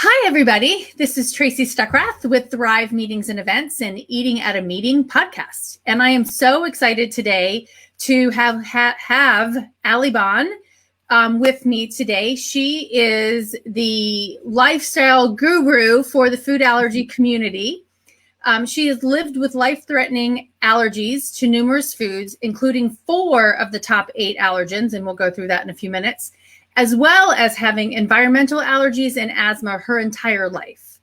Hi, everybody. This is Tracy Stuckrath with Thrive Meetings and Events and Eating at a Meeting podcast. And I am so excited today to have Allie Bahn with me today. She is the lifestyle guru for the food allergy community. She has lived with life-threatening allergies to numerous foods, including 4 of the top 8 allergens, and we'll go through that in a few minutes, as well as having environmental allergies and asthma her entire life.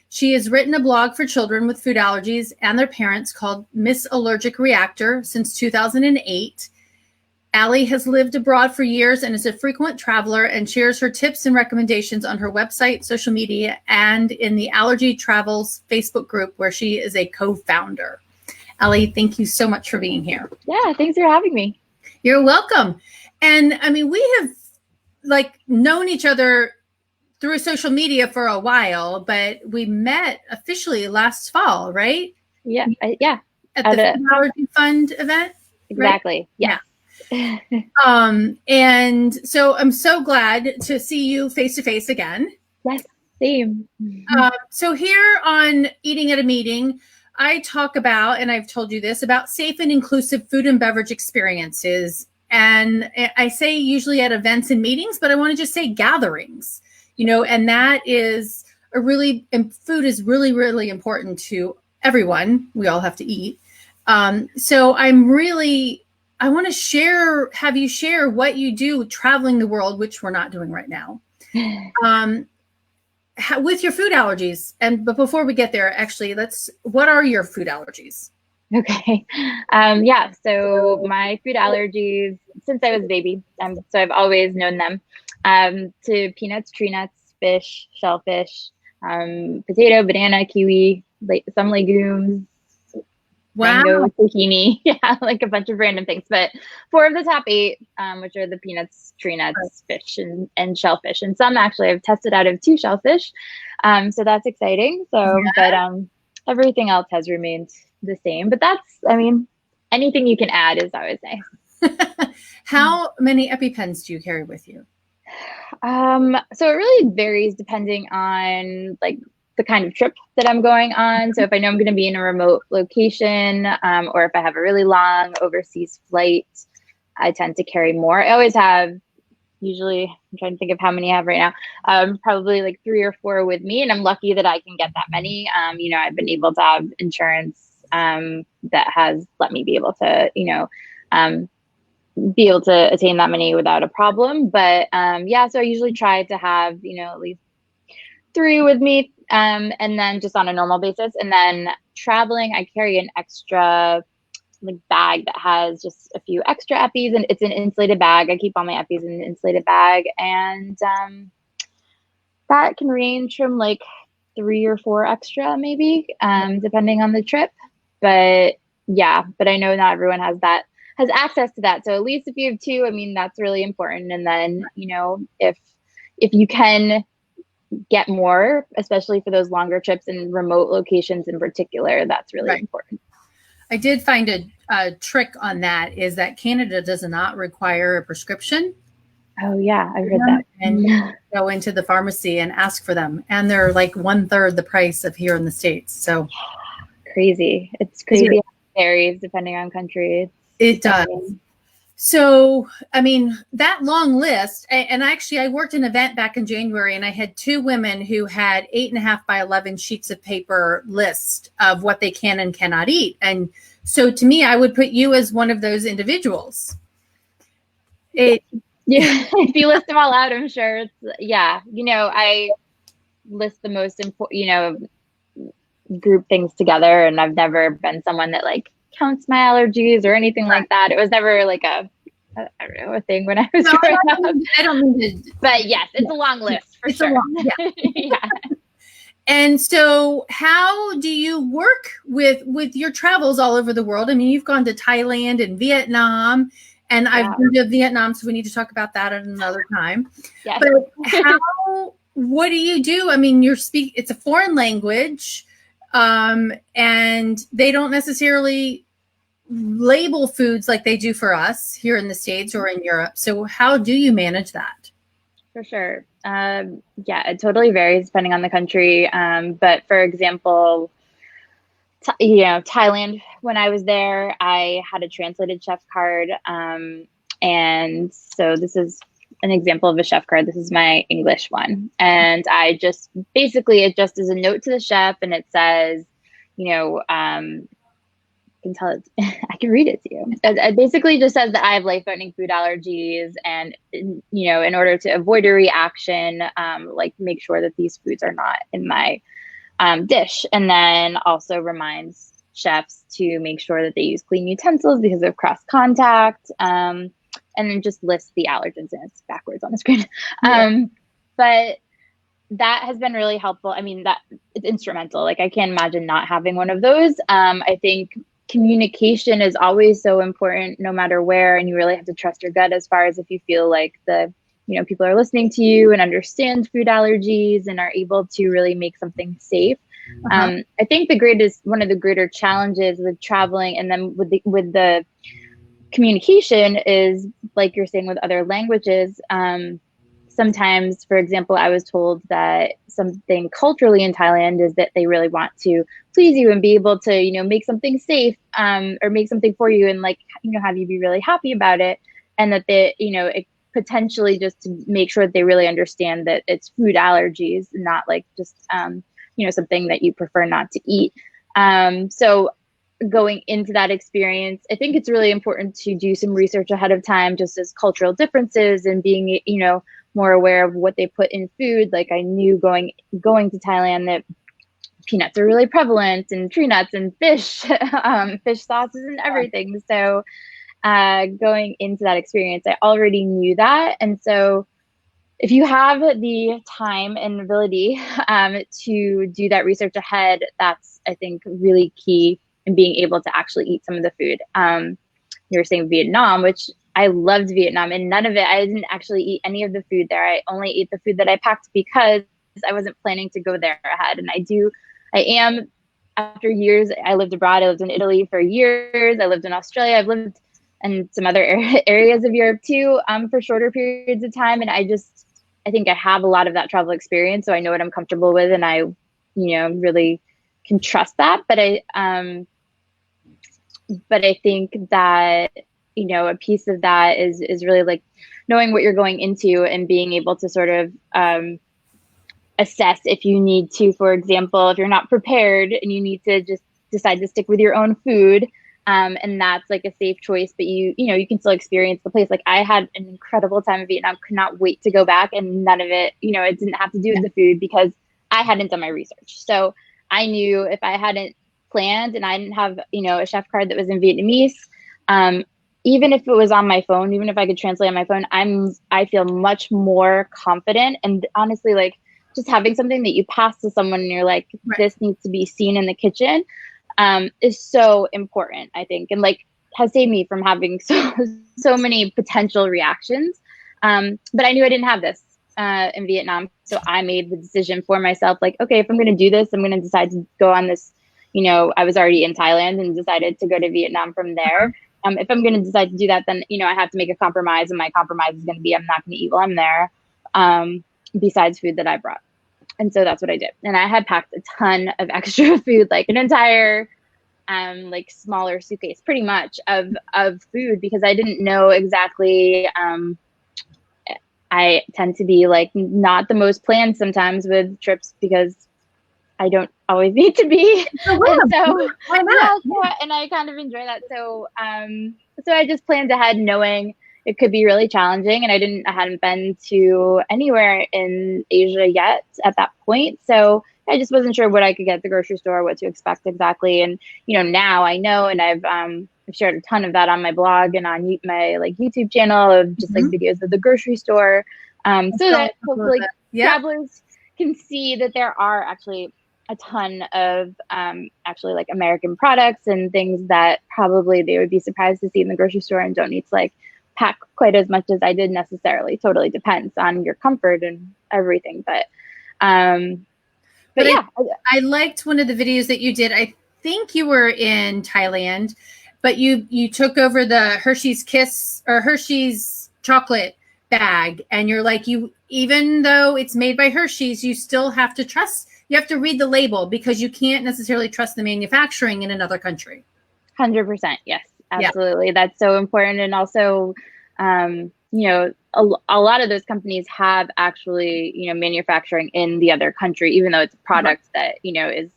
She has written a blog for children with food allergies and their parents called Miss Allergic Reactor since 2008. Allie has lived abroad for years and is a frequent traveler and shares her tips and recommendations on her website, social media, and in the Allergy Travels Facebook group where she is a co-founder. Allie, thank you so much for being here. Yeah, thanks for having me. You're welcome. And I mean, we have known each other through social media for a while, but we met officially last fall, right? Yeah. At the Food Allergy Fund event. Exactly. Right? Yeah. And so I'm so glad to see you face to face again. Yes, same. So here on Eating at a Meeting, I talk about, and I've told you this, about safe and inclusive food and beverage experiences. And I say usually at events and meetings, but I want to just say gatherings, and that is food is really, really important to everyone. We all have to eat. So I want to have you share what you do traveling the world, which we're not doing right now, with your food allergies. But before we get there, actually, what are your food allergies? Okay. So my food allergies since I was a baby, so I've always known them, to peanuts, tree nuts, fish, shellfish, potato, banana, kiwi, some legumes, wow, mango, zucchini, like a bunch of random things. But 4 of the top 8, which are the peanuts, tree nuts, fish, and shellfish. And some actually I've tested out of 2 shellfish, so that's exciting. So, yeah. But everything else has remained the same. But anything you can add is always nice. How many EpiPens do you carry with you? So it really varies depending on the kind of trip that I'm going on. So if I know I'm going to be in a remote location, or if I have a really long overseas flight, I tend to carry more. I always have, usually, I'm trying to think of how many I have right now, probably 3 or 4 with me. And I'm lucky that I can get that many. I've been able to have insurance that has let me be able to, attain that many without a problem. But so I usually try to have, at least 3 with me, and then just on a normal basis. And then traveling, I carry an extra bag that has just a few extra Eppies, and it's an insulated bag. I keep all my Eppies in an insulated bag, and that can range from 3 or 4 extra maybe, depending on the trip. But I know not everyone has access to that. So at least if you have 2, that's really important. And then, if you can get more, especially for those longer trips and remote locations in particular, that's really important. I did find a trick on that is that Canada does not require a prescription. Oh yeah, I heard that. And you go into the pharmacy and ask for them, and they're 1/3 the price of here in the States. So crazy. It's crazy. It varies depending on country. It does. So, that long list, and actually I worked an event back in January, and I had 2 women who had 8.5 by 11 sheets of paper list of what they can and cannot eat. And so to me, I would put you as one of those individuals. If you list them all out, I'm sure I list the most important, group things together, and I've never been someone that counts my allergies or anything like that. It was never a thing when I was growing up. I don't mean to. But yes, it's a long list for sure. Yeah. And so how do you work with your travels all over the world? You've gone to Thailand and Vietnam, and I've been to Vietnam, so we need to talk about that at another time. Yes. But what do you do? It's a foreign language, and they don't necessarily label foods like they do for us here in the States or in Europe. So how do you manage that? For sure. Yeah, it totally varies depending on the country. But for example, Thailand, when I was there, I had a translated chef card. And so this is an example of a chef card. This is my English one. And I just basically, it just is a note to the chef, and it says, can tell it, I can read it to you. It basically just says that I have life-threatening food allergies, and in order to avoid a reaction, make sure that these foods are not in my dish. And then also reminds chefs to make sure that they use clean utensils because of cross contact. And then just lists the allergens, and it's backwards on the screen. Yeah. But that has been really helpful. I mean, that it's instrumental. Like, I can't imagine not having one of those. I think communication is always so important no matter where, and you really have to trust your gut as far as if you feel like people are listening to you and understand food allergies and are able to really make something safe. I think one of the greater challenges with traveling, and then with the communication, is like you're saying with other languages. Sometimes, for example, I was told that something culturally in Thailand is that they really want to please you and be able to, make something safe, or make something for you, and have you be really happy about it. And that it potentially just to make sure that they really understand that it's food allergies, not just, something that you prefer not to eat. So going into that experience, I think it's really important to do some research ahead of time, just as cultural differences and being, more aware of what they put in food. Like, I knew going to Thailand that peanuts are really prevalent, and tree nuts, and fish, fish sauces and everything. So going into that experience, I already knew that. And so if you have the time and ability to do that research ahead, that's, I think, really key in being able to actually eat some of the food. You were saying Vietnam, which I loved Vietnam, and I didn't actually eat any of the food there. I only ate the food that I packed because I wasn't planning to go there ahead. And after years, I lived abroad. I lived in Italy for years. I lived in Australia. I've lived in some other areas of Europe too, for shorter periods of time. And I think I have a lot of that travel experience, so I know what I'm comfortable with, and I, really can trust that. But I think that, a piece of that is really knowing what you're going into and being able to sort of assess if you need to, for example, if you're not prepared and you need to just decide to stick with your own food, and that's a safe choice, but you can still experience the place. Like, I had an incredible time in Vietnam, could not wait to go back, and none of it, it didn't have to do with the food because I hadn't done my research. So I knew if I hadn't planned and I didn't have, a chef card that was in Vietnamese, even if it was on my phone, even if I could translate on my phone, I feel much more confident. And honestly, just having something that you pass to someone and you're like, right, this needs to be seen in the kitchen, is so important, I think, and has saved me from having so many potential reactions. But I knew I didn't have this in Vietnam, so I made the decision for myself. Okay, if I'm going to do this, I'm going to decide to go on this. I was already in Thailand and decided to go to Vietnam from there. If I'm going to decide to do that, then I have to make a compromise, and my compromise is going to be I'm not going to eat while I'm there, besides food that I brought. And so that's what I did. And I had packed a ton of extra food, an entire, smaller suitcase, pretty much of food, because I didn't know exactly. I tend to be not the most planned sometimes with trips because I don't always need to be. And so, why not? Yeah, and I kind of enjoy that. So, so I just planned ahead, knowing it could be really challenging, and I hadn't been to anywhere in Asia yet at that point. So I just wasn't sure what I could get at the grocery store, what to expect exactly. And, now I know, and I've shared a ton of that on my blog and on my YouTube channel of just videos of the grocery store, so that hopefully travelers can see that there are actually a ton of American products and things that probably they would be surprised to see in the grocery store and don't need to pack quite as much as I did necessarily. Totally depends on your comfort and everything. But yeah. I liked one of the videos that you did. I think you were in Thailand, but you took over the Hershey's Kiss or Hershey's chocolate bag, and you're like, even though it's made by Hershey's, you still have to trust, you have to read the label, because you can't necessarily trust the manufacturing in another country. 100%. Yes, absolutely. Yeah. That's so important. And also, you know, a lot of those companies have actually, you know, manufacturing in the other country, even though it's a product that, you know, is,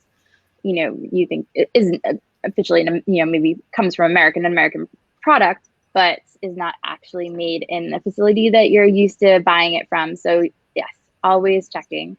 you know, you think it isn't officially, you know, maybe comes from an American product, but is not actually made in the facility that you're used to buying it from. So yes, always checking,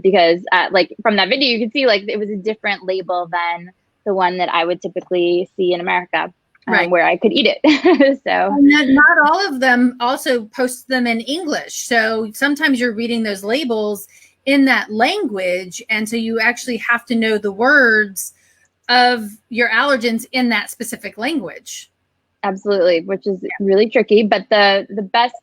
because like from that video, you can see like it was a different label than the one that I would typically see in America, where I could eat it. So and not all of them also post them in English. So sometimes you're reading those labels in that language. And so you actually have to know the words of your allergens in that specific language. Absolutely, which is really tricky. But the best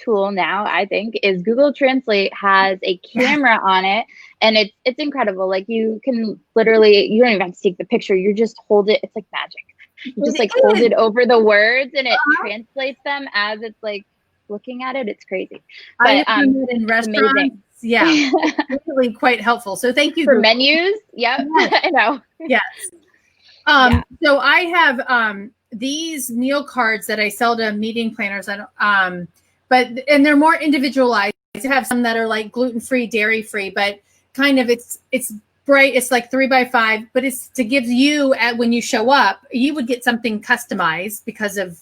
tool now, I think, is Google Translate has a camera on it, and it's incredible. Like you can literally, you don't even have to take the picture. You just hold it. It's like magic. You just like hold it over the words, and it translates them as it's like looking at it. It's crazy. But in restaurants, amazing. Yeah, really quite helpful. So thank you for Google. Menus. Yep, yes. I know. Yes. So I have these meal cards that I sell to meeting planners. And they're more individualized. I have some that are like gluten-free, dairy-free, but kind of it's bright. It's like 3x5, but it's to give you when you show up, you would get something customized because of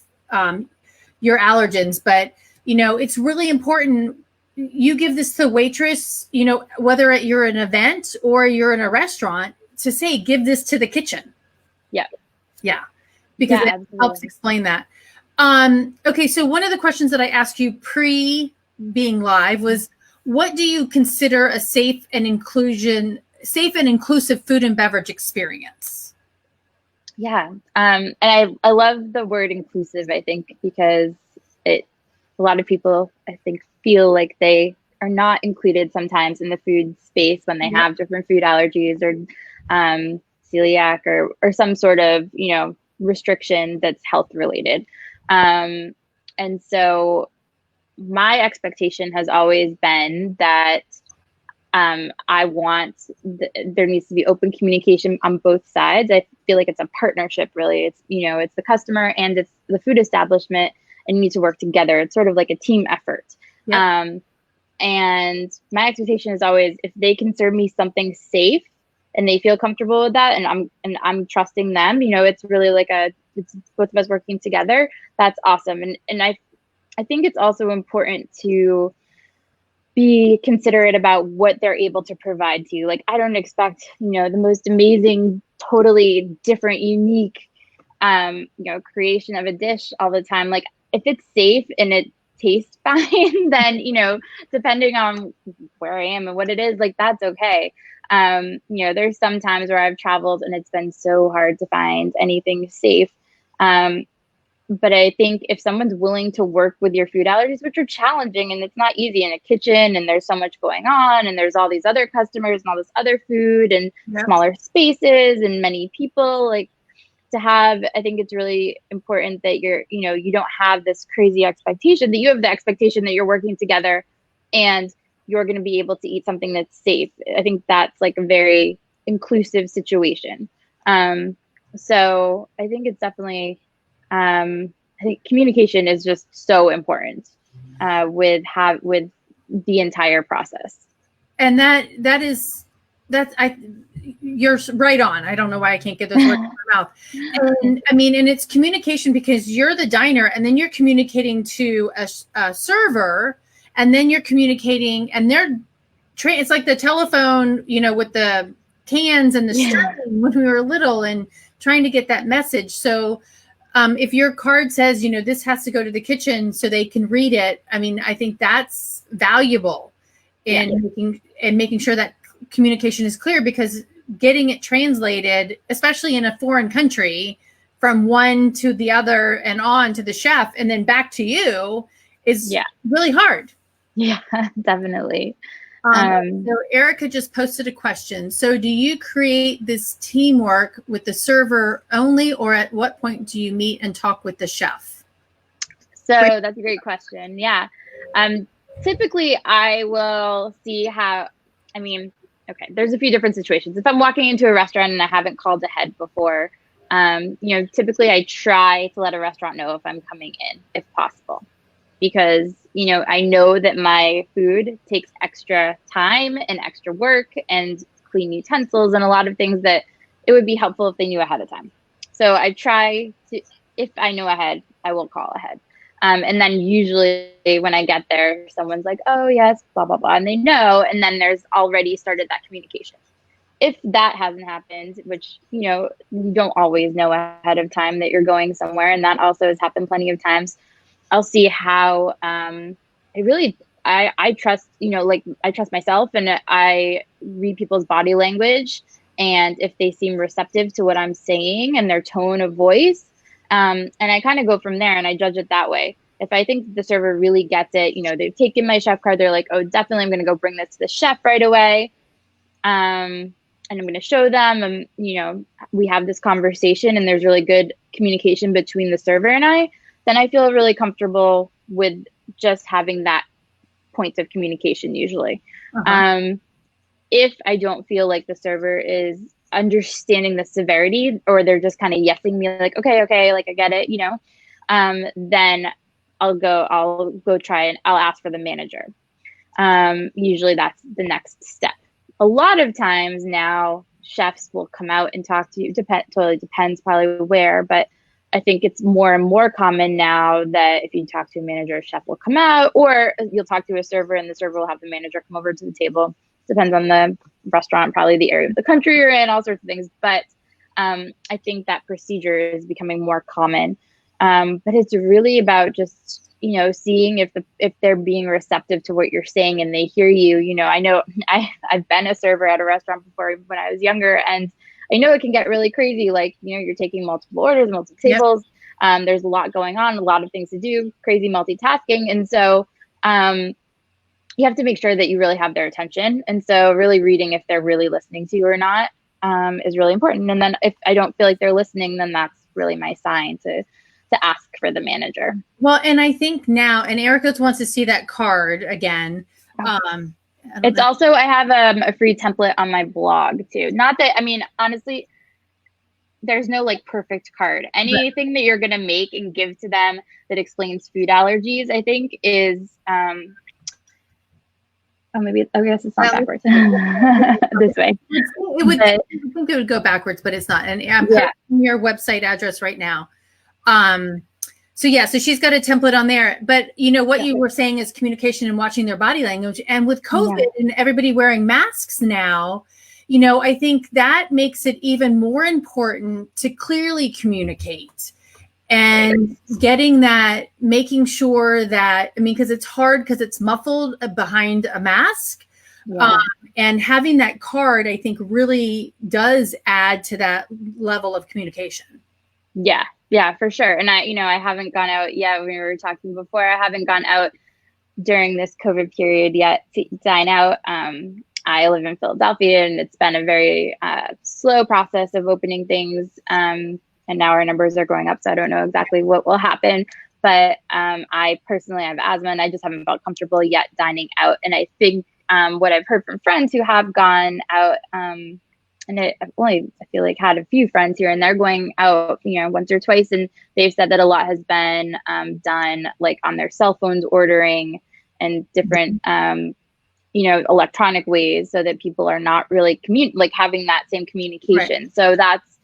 your allergens. But you know, it's really important. You give this to the waitress, you know, whether you're at an event or you're in a restaurant, to say, give this to the kitchen. Yeah. Yeah. Because it helps explain that. Okay. So one of the questions that I asked you pre being live was, what do you consider a safe and inclusive food and beverage experience? Yeah. And I love the word inclusive, I think, because a lot of people, I think, feel like they are not included sometimes in the food space when they have different food allergies or celiac or some sort of, you know, restriction that's health related. And so my expectation has always been that I want there needs to be open communication on both sides. I feel like it's a partnership, really. It's, you know, it's the customer and it's the food establishment, and you need to work together. It's sort of like a team effort. Yep. And my expectation is always, if they can serve me something safe and they feel comfortable with that, and I'm trusting them, you know, it's really like it's both of us working together. That's awesome. And I think it's also important to be considerate about what they're able to provide to you. Like, I don't expect, you know, the most amazing, totally different, unique, you know, creation of a dish all the time. Like, if it's safe and it tastes fine, then, you know, depending on where I am and what it is, like, that's okay. You know, there's some times where I've traveled and it's been so hard to find anything safe. But I think if someone's willing to work with your food allergies, which are challenging and it's not easy in a kitchen and there's so much going on and there's all these other customers and all this other food and smaller spaces and many people, like, to have, I think it's really important that you know, you don't have this crazy expectation, that you have the expectation that you're working together and you're going to be able to eat something that's safe. I think that's like a very inclusive situation. So I think it's definitely, I think communication is just so important with the entire process. And you're right on. I don't know why I can't get those words out of my mouth. And I mean, and it's communication, because you're the diner and then you're communicating to a server, and then you're communicating, and it's like the telephone, you know, with the cans and the string when we were little, and trying to get that message. So if your card says, you know, this has to go to the kitchen so they can read it, I mean, I think that's valuable in making sure that communication is clear, because getting it translated, especially in a foreign country, from one to the other and on to the chef and then back to you is really hard. Yeah, definitely. So Erica just posted a question. So do you create this teamwork with the server only, or at what point do you meet and talk with the chef? So that's a great question. Yeah. Typically I will see okay, there's a few different situations. If I'm walking into a restaurant and I haven't called ahead before, typically I try to let a restaurant know if I'm coming in, if possible, because, I know that my food takes extra time and extra work and clean utensils and a lot of things that it would be helpful if they knew ahead of time. So I try to, if I know ahead, I will call ahead. And then usually when I get there, someone's like, oh yes, blah, blah, blah. And they know, and then there's already started that communication. If that hasn't happened, which, you don't always know ahead of time that you're going somewhere. And that also has happened plenty of times. I'll see how, I trust, I trust myself and I read people's body language. And if they seem receptive to what I'm saying and their tone of voice, and I kind of go from there and I judge it that way. If I think the server really gets it, they've taken my chef card, they're like, oh, definitely I'm going to go bring this to the chef right away. And I'm going to show them, and, we have this conversation and there's really good communication between the server and I, then I feel really comfortable with just having that point of communication usually. If I don't feel like the server is understanding the severity, or they're just kind of yesing me like, okay, like I get it, then I'll go try and I'll ask for the manager. Usually that's the next step. A lot of times now chefs will come out and talk to you. Totally depends probably where, but I think it's more and more common now that if you talk to a manager, a chef will come out, or you'll talk to a server and the server will have the manager come over to the table. Depends on the restaurant, probably the area of the country you're in, all sorts of things. But I think that procedure is becoming more common. But it's really about just, seeing if they're being receptive to what you're saying and they hear you. I know I've been a server at a restaurant before when I was younger, and I know it can get really crazy. Like, you're taking multiple orders, multiple tables. Yep. There's a lot going on, a lot of things to do, crazy multitasking. And so you have to make sure that you really have their attention. And so really reading if they're really listening to you or not is really important. And then if I don't feel like they're listening, then that's really my sign to ask for the manager. Well, and I think now, and Erica wants to see that card again. It's also, I have a free template on my blog too. Not that, honestly, there's no like perfect card. Anything that you're going to make and give to them that explains food allergies, I think is, I guess it's not backwards. This way. I think it would go backwards, but it's not. And I'm putting your website address right now. So she's got a template on there, but what you were saying is communication and watching their body language. And with COVID and everybody wearing masks now, I think that makes it even more important to clearly communicate and getting that, making sure that, because it's hard because it's muffled behind a mask. And having that card, I think, really does add to that level of communication. Yeah, for sure. And I haven't gone out yet. We were talking before, I haven't gone out during this COVID period yet to dine out. I live in Philadelphia and it's been a very slow process of opening things. And now our numbers are going up. So I don't know exactly what will happen. But I personally have asthma and I just haven't felt comfortable yet dining out. And I think what I've heard from friends who have gone out, and I've only, I feel like, had a few friends here and they're going out, once or twice. And they've said that a lot has been done like on their cell phones, ordering and different, electronic ways so that people are not really having that same communication. Right. So that's,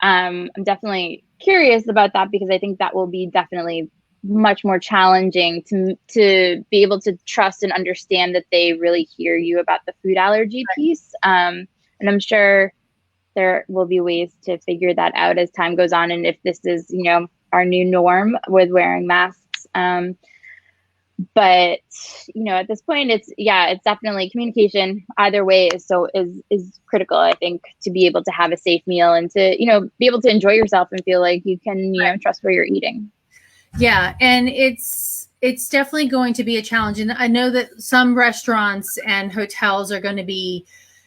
I'm definitely curious about that because I think that will be definitely much more challenging to be able to trust and understand that they really hear you about the food allergy piece. And I'm sure there will be ways to figure that out as time goes on. And if this is, our new norm with wearing masks. But, at this point, it's definitely communication either way is critical, I think, to be able to have a safe meal and to, be able to enjoy yourself and feel like you can, trust where you're eating. Yeah. And it's definitely going to be a challenge. And I know that some restaurants and hotels are going to be,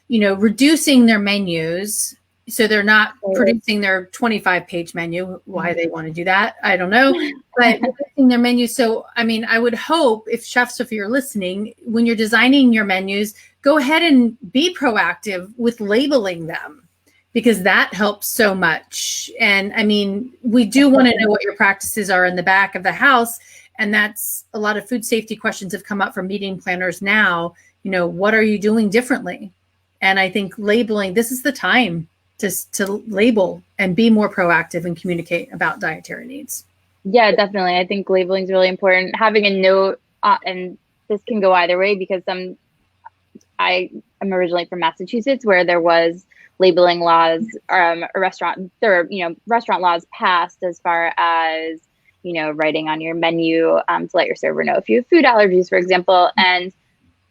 reducing their menus So they're not producing their 25-page menu. Why they want to do that, I don't know. But producing their menus. So, I mean, I would hope if chefs, if you're listening, when you're designing your menus, go ahead and be proactive with labeling them, because that helps so much. And I mean, we do want to know what your practices are in the back of the house. And that's a lot of food safety questions have come up from meeting planners now. You know, what are you doing differently? And I think labeling, this is the time to label and be more proactive and communicate about dietary needs. Yeah, definitely. I think labeling is really important. Having a note, and this can go either way, because I am originally from Massachusetts, where there was labeling laws, restaurant laws passed as far as, you know, writing on your menu to let your server know if you have food allergies, for example. And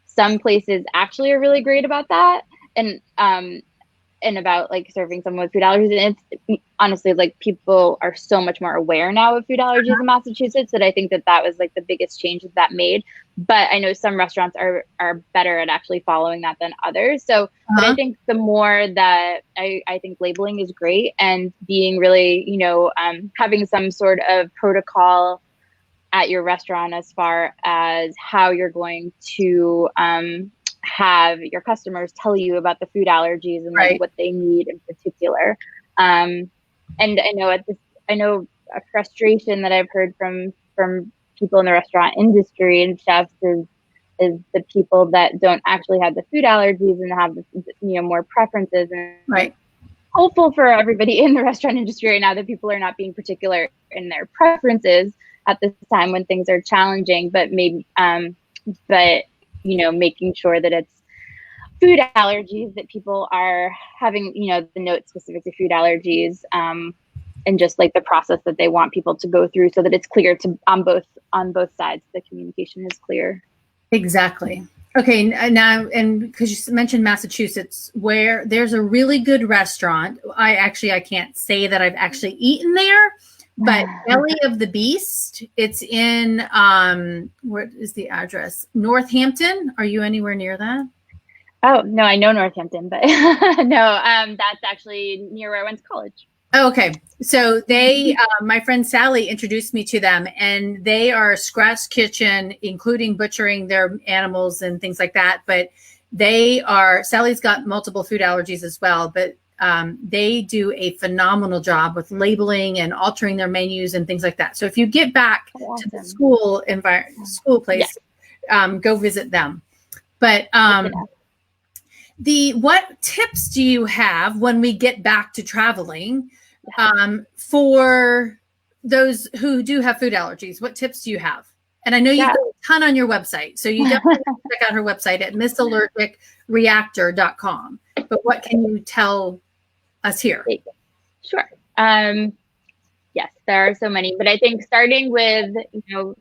some places actually are really great about that. And about like serving someone with food allergies. And it's honestly, like, people are so much more aware now of food allergies in Massachusetts, that I think that was like the biggest change that made. But I know some restaurants are better at actually following that than others. So, but I think the more that I think labeling is great, and being really, you know, having some sort of protocol at your restaurant as far as how you're going to have your customers tell you about the food allergies and like what they need in particular. And I know a frustration that I've heard from people in the restaurant industry and chefs is the people that don't actually have the food allergies and have the, you know, more preferences. And hopeful for everybody in the restaurant industry right now that people are not being particular in their preferences at this time when things are challenging, but maybe but you know, making sure that it's food allergies, that people are having, you know, the note specific to food allergies, and just like the process that they want people to go through, so that it's clear to on both sides, the communication is clear. Exactly. Okay, now, and because you mentioned Massachusetts, where there's a really good restaurant, I can't say that I've actually eaten there, but Belly of the Beast, it's in, what is the address? Northampton. Are you anywhere near that? Oh, no, I know Northampton, but no, that's actually near where I went to college. Oh, okay. So they, my friend Sally introduced me to them, and they are a scratch kitchen, including butchering their animals and things like that. But Sally's got multiple food allergies as well, but they do a phenomenal job with labeling and altering their menus and things like that. So if you get back to the school place, go visit them. But what tips do you have when we get back to traveling for those who do have food allergies? What tips do you have? And I know you've got a ton on your website, so you definitely check out her website at missallergicreactor.com. But what can you tell us here? Sure. Yes, there are so many, but I think starting with, you know,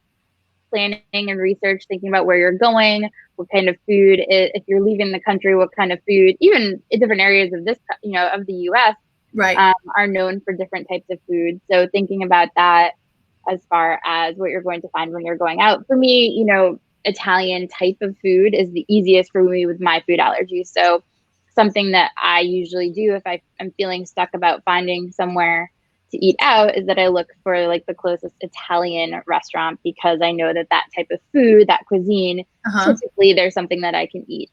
planning and research, thinking about where you're going, what kind of food, if you're leaving the country, what kind of food, even in different areas of this, you know, of the U.S., are known for different types of food. So thinking about that as far as what you're going to find when you're going out. For me, you know, Italian type of food is the easiest for me with my food allergies. So something that I usually do if I'm feeling stuck about finding somewhere to eat out is that I look for like the closest Italian restaurant, because I know that type of food, that cuisine, typically there's something that I can eat.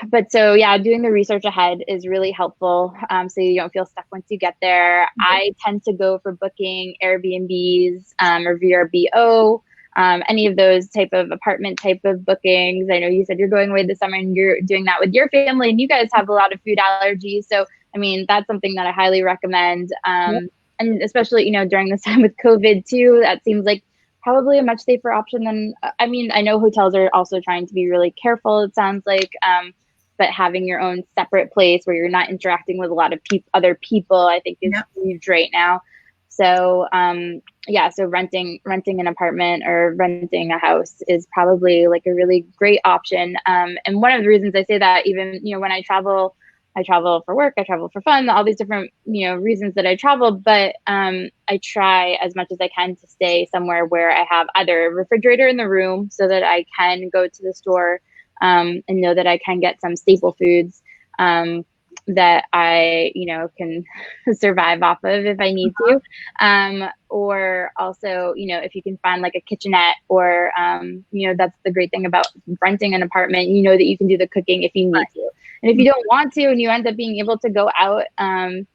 But so, yeah, doing the research ahead is really helpful. So you don't feel stuck once you get there. I tend to go for booking Airbnbs or VRBO, any of those type of apartment type of bookings. I know you said you're going away this summer and you're doing that with your family, and you guys have a lot of food allergies. So, I mean, that's something that I highly recommend. And especially, you know, during this time with COVID too, that seems like probably a much safer option than, I mean, I know hotels are also trying to be really careful, it sounds like, but having your own separate place where you're not interacting with a lot of other people, I think is huge right now. So, so renting an apartment or renting a house is probably like a really great option. And one of the reasons I say that, even, you know, when I travel for work, I travel for fun, all these different, you know, reasons that I travel, but I try as much as I can to stay somewhere where I have either a refrigerator in the room so that I can go to the store and know that I can get some staple foods. that I, can survive off of if I need to. Or also, if you can find like a kitchenette or, that's the great thing about renting an apartment, that you can do the cooking if you need to. And if you don't want to, and you end up being able to go out, then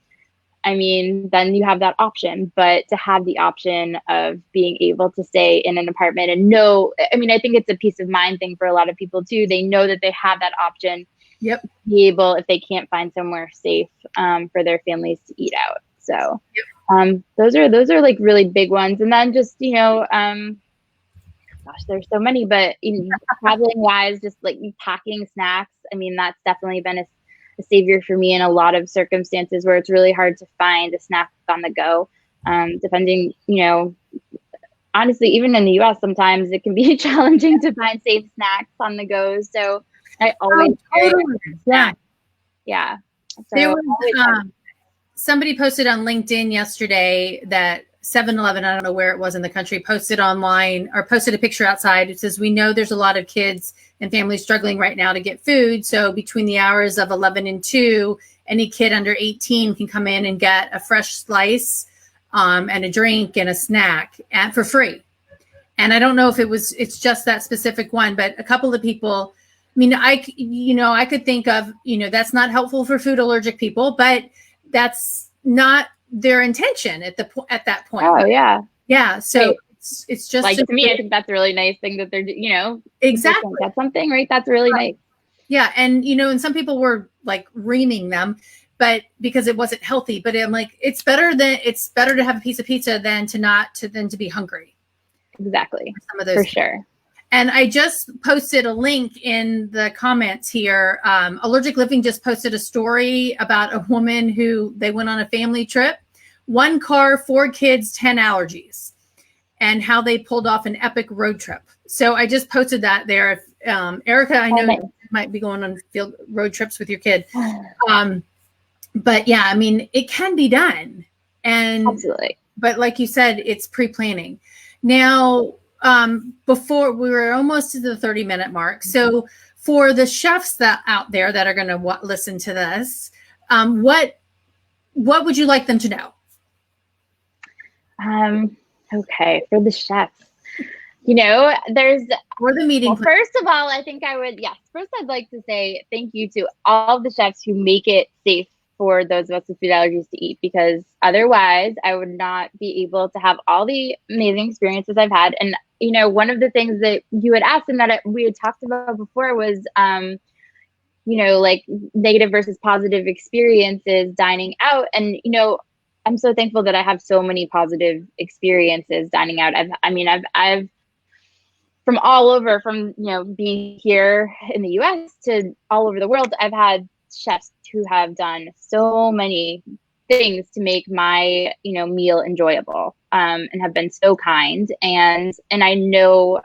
you have that option. But to have the option of being able to stay in an apartment and know, I think it's a peace of mind thing for a lot of people too. They know that they have that option. Yep. Be able, if they can't find somewhere safe for their families to eat out. So those are like really big ones. And then just, gosh, there's so many, but traveling wise, just like packing snacks. That's definitely been a savior for me in a lot of circumstances where it's really hard to find a snack on the go. Depending, honestly, even in the US, sometimes it can be challenging to find safe snacks on the go. So I always yeah. So there was, somebody posted on LinkedIn yesterday that 7-Eleven, I don't know where it was in the country, posted online or posted a picture outside. It says, we know there's a lot of kids and families struggling right now to get food. So between the hours of 11 and 2, any kid under 18 can come in and get a fresh slice and a drink and a snack for free. And I don't know if it's just that specific one, but a couple of people, I could think of, that's not helpful for food allergic people, but that's not their intention at that point. Oh yeah. Yeah. So right. It's just like, to me, I think that's a really nice thing that they're, exactly. That's something, right? That's really nice. Yeah. And, and some people were like reaming them, but because it wasn't healthy, but I'm like, it's better to have a piece of pizza than to be hungry. Exactly. Some of those for things. Sure. And I just posted a link in the comments here. Allergic Living just posted a story about a woman who they went on a family trip, 1 car, 4 kids, 10 allergies, and how they pulled off an epic road trip. So I just posted that there. Erica, I know you might be going on field road trips with your kid. But yeah, it can be done. And absolutely. But like you said, it's pre-planning. Now, before we were almost to the 30-minute mark. So for the chefs that out there that are going to listen to this, what would you like them to know? Okay. For the chefs, there's for the meeting. Well, first of all, I think first I'd like to say thank you to all of the chefs who make it safe for those of us with food allergies to eat, because otherwise I would not be able to have all the amazing experiences I've had. And, one of the things that you had asked and that we had talked about before was, like negative versus positive experiences dining out. And, I'm so thankful that I have so many positive experiences dining out. I've from all over, from, being here in the US to all over the world, I've had chefs who have done so many things to make my, meal enjoyable, and have been so kind. And I know,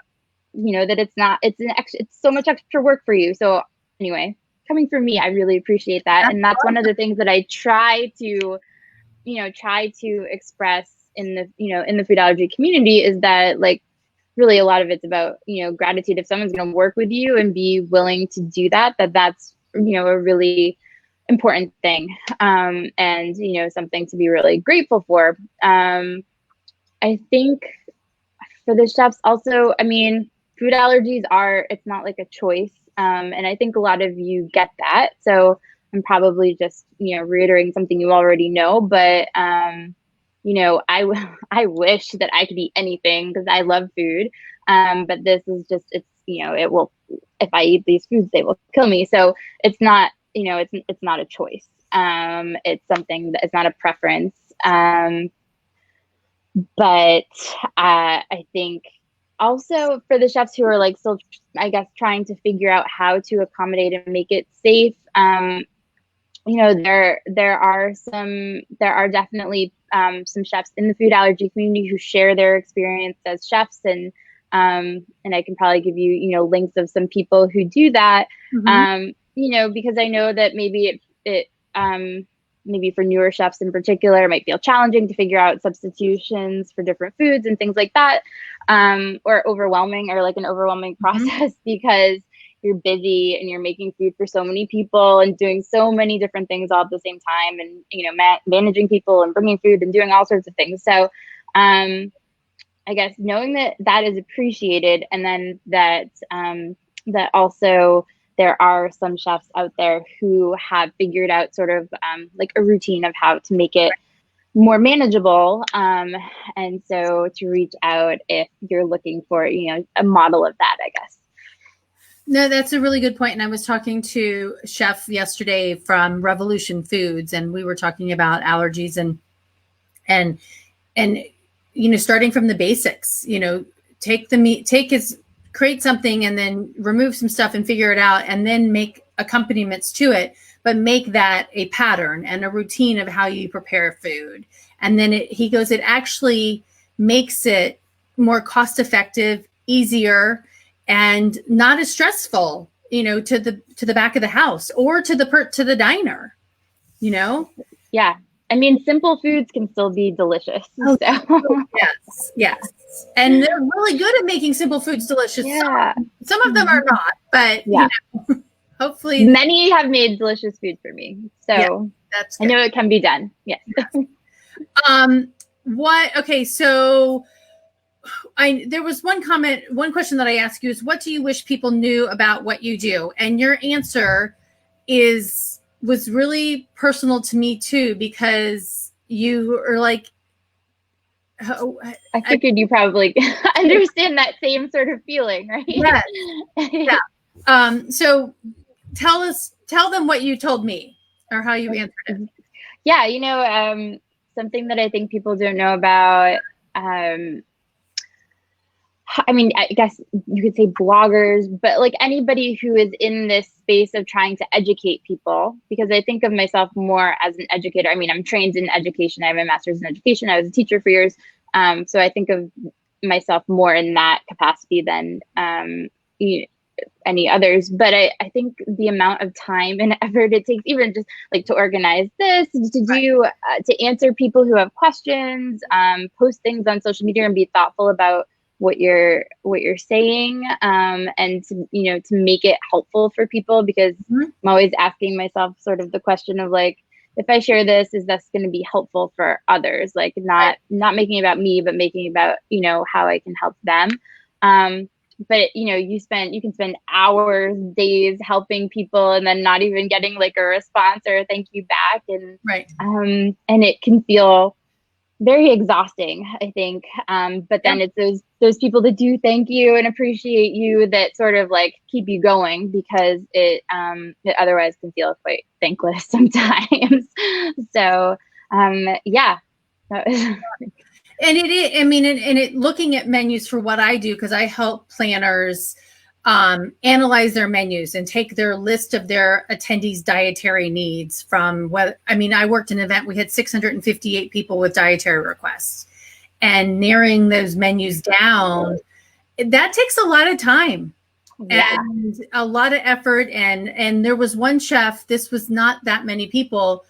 that it's so much extra work for you. So anyway, coming from me, I really appreciate that. And that's one of the things that I try to express in the food allergy community, is that, like, really a lot of it's about, gratitude. If someone's going to work with you and be willing to do that, that's, a really important thing. And, something to be really grateful for. I think for the chefs also, food allergies it's not like a choice. And I think a lot of you get that. So I'm probably just, reiterating something you already know, but, I wish that I could eat anything because I love food. But this is just, it will, if I eat these foods, they will kill me. So it's not, it's not a choice. It's something that is not a preference. But I think also for the chefs who are like still, I guess, trying to figure out how to accommodate and make it safe, there are definitely some chefs in the food allergy community who share their experience as chefs, and I can probably give you links of some people who do that. Mm-hmm. Because I know that maybe it maybe for newer chefs in particular, it might feel challenging to figure out substitutions for different foods and things like that, or overwhelming, or like an overwhelming process, because you're busy and you're making food for so many people and doing so many different things all at the same time, and managing people and bringing food and doing all sorts of things. So I guess knowing that that is appreciated, and then that that also there are some chefs out there who have figured out sort of like a routine of how to make it more manageable. And so to reach out if you're looking for, a model of that, I guess. No, that's a really good point. And I was talking to a chef yesterday from Revolution Foods, and we were talking about allergies and starting from the basics, take the meat, create something and then remove some stuff and figure it out, and then make accompaniments to it, but make that a pattern and a routine of how you prepare food. And then he goes, it actually makes it more cost effective, easier, and not as stressful, to the back of the house or to the diner, Yeah. I mean, simple foods can still be delicious. Oh, so. Yes. And they're really good at making simple foods delicious. Yeah. Some of them are not, but hopefully. Many have made delicious food for me. So that's good. I know it can be done. Yes. Okay. So there was one question that I asked you is, what do you wish people knew about what you do? And your answer was really personal to me too, because you are like, I figured you probably understand that same sort of feeling, right? Yes. Yeah. So tell them what you told me, or how you answered it. Yeah. Something that I think people don't know about, I mean, I guess you could say bloggers, but like anybody who is in this space of trying to educate people, because I think of myself more as an educator. I mean, I'm trained in education. I have a master's in education. I was a teacher for years. So I think of myself more in that capacity than any others. But I think the amount of time and effort it takes, even just like to organize this, to do, to answer people who have questions, post things on social media and be thoughtful about what you're saying, and to make it helpful for people, because I'm always asking myself sort of the question of like, if I share this, is this going to be helpful for others? Like not making it about me, but making it about, how I can help them. But you can spend hours, days helping people and then not even getting like a response or a thank you back. And and it can feel very exhausting, I think. But then it's those people that do thank you and appreciate you that sort of like keep you going, because it otherwise can feel quite thankless sometimes. So yeah. And it is, I mean, and looking at menus for what I do, because I help planners analyze their menus and take their list of their attendees' dietary needs from I worked an event, we had 658 people with dietary requests, and narrowing those menus down, that takes a lot of time and a lot of effort. And there was one chef, this was not that many people,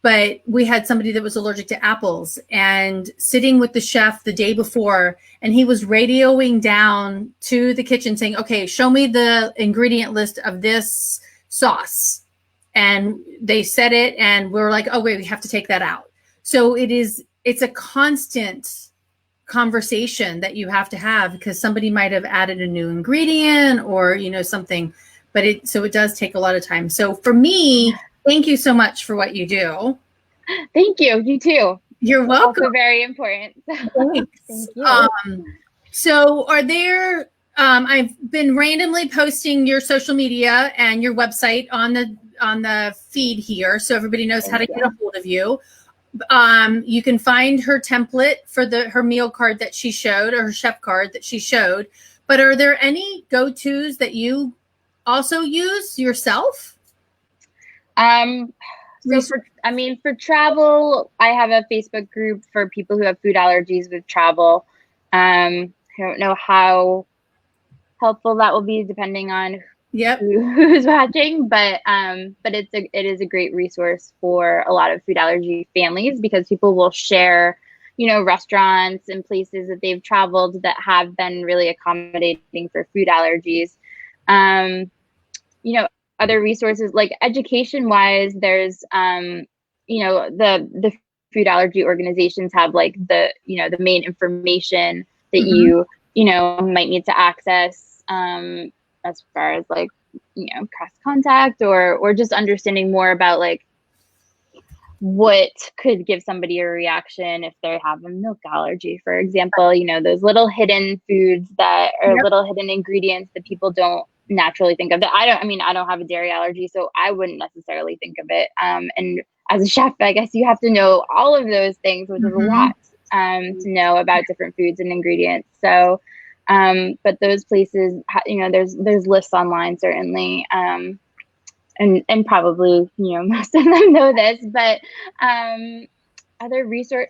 but we had somebody that was allergic to apples, and sitting with the chef the day before, and he was radioing down to the kitchen saying, okay, show me the ingredient list of this sauce. And they said it, and we were like, oh wait, we have to take that out. So it's a constant conversation that you have to have, because somebody might have added a new ingredient or, something, but it does take a lot of time. So for me, thank you so much for what you do. Thank you. You too. You're welcome. Also very important. Thanks. Thank you. So are there, I've been randomly posting your social media and your website on the feed here, so everybody knows how to get a hold of you. You can find her template for her meal card that she showed, or her chef card that she showed. But are there any go-tos that also use yourself? For travel, I have a Facebook group for people who have food allergies with travel. I don't know how helpful that will be depending on who's watching, but it is a great resource for a lot of food allergy families, because people will share, restaurants and places that they've traveled that have been really accommodating for food allergies. other resources like education wise, there's, the food allergy organizations have like the main information that might need to access, as far as like, cross contact or just understanding more about like what could give somebody a reaction if they have a milk allergy, for example. Those little hidden foods that are little hidden ingredients that people don't naturally think of. That I don't have a dairy allergy, so I wouldn't necessarily think of it. And as a chef, I guess you have to know all of those things, which is a lot to know about different foods and ingredients. So, but those places, there's lists online certainly. And probably, most of them know this, but other resource,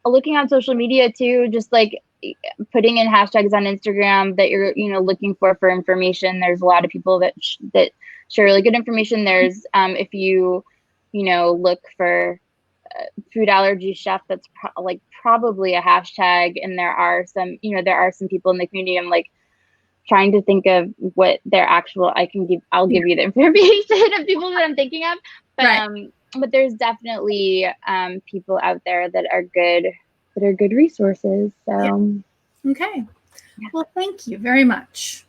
looking on social media too, just like putting in hashtags on Instagram that you're, looking for information. There's a lot of people that share really good information. There's, if you, look for food allergy chef, that's probably a hashtag. And there are some people in the community. I'm like, trying to think of what their actual, I'll give you the information of people that I'm thinking of, but there's definitely people out there that are good resources. So okay, well, thank you very much.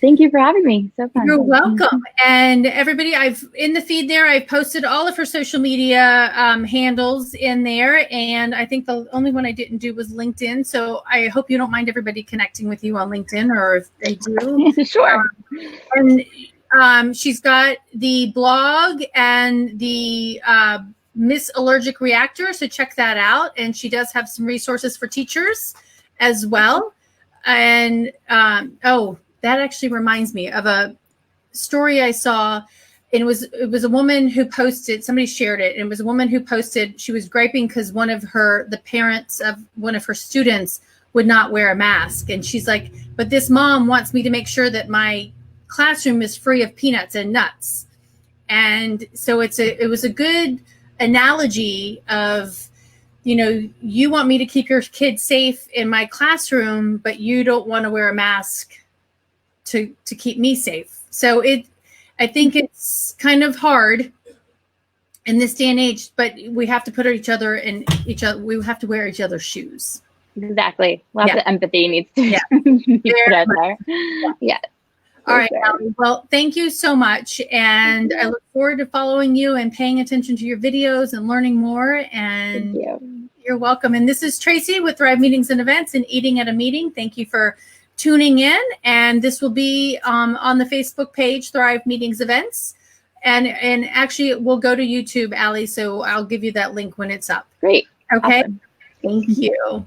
Thank you for having me. So fun. You're welcome. And everybody, in the feed there, I've posted all of her social media handles in there. And I think the only one I didn't do was LinkedIn. So I hope you don't mind everybody connecting with you on LinkedIn, or if they do. Sure. And she's got the blog and the Miss Allergic Reactor. So check that out. And she does have some resources for teachers as well. And that actually reminds me of a story I saw. And it was a woman who posted, somebody shared it, and it was a woman who posted, she was griping because the parents of one of her students would not wear a mask. And she's like, but this mom wants me to make sure that my classroom is free of peanuts and nuts. And so it was a good analogy of, you want me to keep your kids safe in my classroom, but you don't want to wear a mask to keep me safe. So I think it's kind of hard in this day and age, but we have to put we have to wear each other's shoes. Exactly. Lots of empathy needs to be put out there. Yeah. All right, Allie. Well, thank you so much. And I look forward to following you and paying attention to your videos and learning more. And you're welcome. And this is Tracy with Thrive Meetings and Events and Eating at a Meeting. Thank you for tuning in. And this will be on the Facebook page, Thrive Meetings Events. And actually, we'll go to YouTube, Allie. So I'll give you that link when it's up. Great. Okay. Awesome. Thank you.